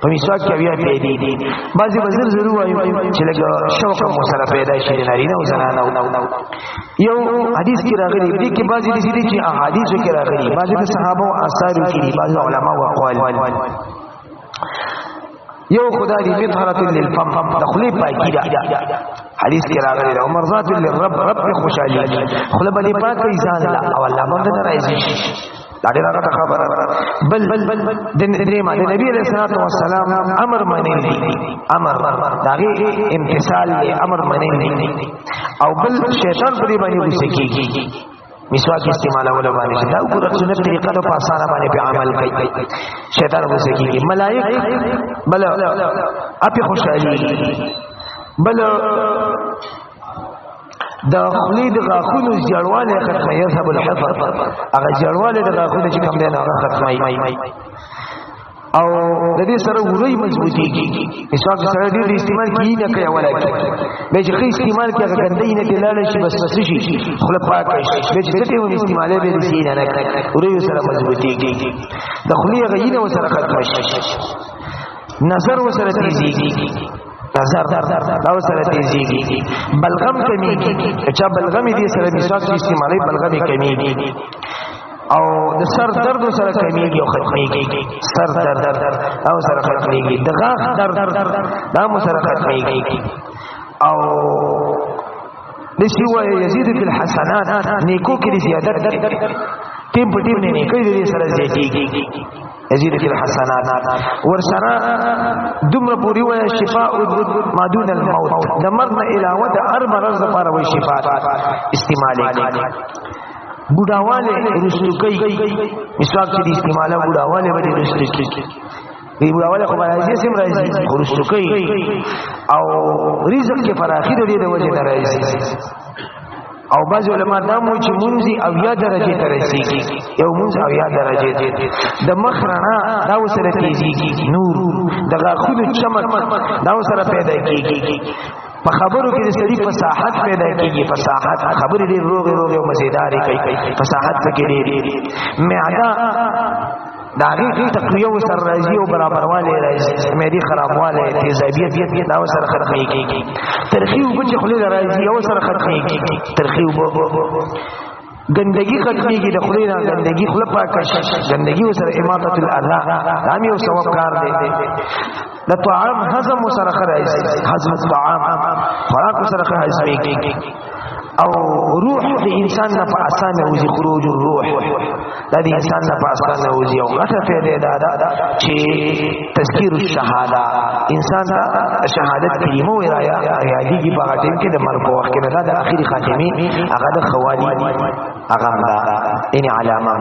په مسواک کې بیا پیدا دي بعضی وزر ضرور وایي چې لکه شوق مو سره پیدا شي د نارینه او زنانه یو حدیث کې راغلي دي کې بعضی دي چې احادیث کې راغلي بعضی د صحابه او آثار کې بعضی علما او اقوال یو خدای دې مطهره للفم دخلي پاکي دا حدیث کې راغلی او مرضات للرب رب خوشالي خله باندې پاک ځان الله او الله باندې راځي دا ډیره خبره بل د نبی علیہ الصلوۃ والسلام امر منل امر داغه امتثال امر منل او بل شیطان په دې باندې وسکیږي مسواک استعمال اول باندې دا ګور سنت طریقه په آسانه باندې په عمل کوي شیطان وسکیږي ملائک بل اپ خوشالي بل د خلید غاخونو جړواله ختمه یذهب الحفر هغه جړواله د غاخونو چې کوم دی هغه ختمه او د دې سره وړي مضبوطیږي مسواک سره دې استعمال کیږي نه کوي ولکه به چې استعمال کې هغه ګندې نه دلاله شي بس شي خپل پاک شي به چې ته یې استعماله به دې نه وړي سره مضبوطیږي د خلی غینه سره ختمه شي نظر وسره تیزیږي نظر دا سره تیزیږي بلغم کمیږي چې بلغم دې سره مسواک استعمالي بلغم کمیږي او د سر درد سره کمیږي او ختميږي سر درد او سره ختميږي د غاښ درد دا مو سره ختميږي او نشي و يزيد في الحسنات نیکو کې زیادت ټیم په ټیم نه نیکو دې سره زیاتېږي يزيد في الحسنات ورسره دمر پوری و شفاء ما دون الموت د مرض علاوه د هر مرض لپاره و شفاء استعمالي بوډاواله رسول کوي مسواک چې استعماله بوډاواله باندې رسول کوي بوډاواله خو راځي سم راځي رسول کوي او رزق کې فراخي د دې د وجه راځي او بعض علما دا مو چې منځي او یا درجه ته رسیږي یو منځ او یا درجه د مخرنا دا وسره تیزیږي نور د غاخونو چمک دا وسره پیدا کیږي په خبرو کې د سړي فصاحت پیدا کیږي فصاحت خبرې ډېر روغ او مزیدار کوي فصاحت پکې ډېر معده داغه تقویه او سر راځي او برابرواله راځي مېدی خرابواله تیزابیت دا سره ختميږي ترخیو په خله راځي او سره ختميږي ترخیو گندگی ختمیږي د خله نه گندگی خله پاک شي گندگی سره اماطه الاذى رامي او ثواب کار دی د طعام هضم سره راځي هضم الطعام خوراک سره هضميږي او روح د انسان نه په اسانه وځي خروج الروح د انسان نه په اسانه وځي او غټه پیدا ده چې تذکیر الشهاده انسان شهادت کلمه ورایا یادېږي په ټیم کې د مرګ په وخت کې نه د اخیری خاتمه هغه د خوالي هغه ان علامه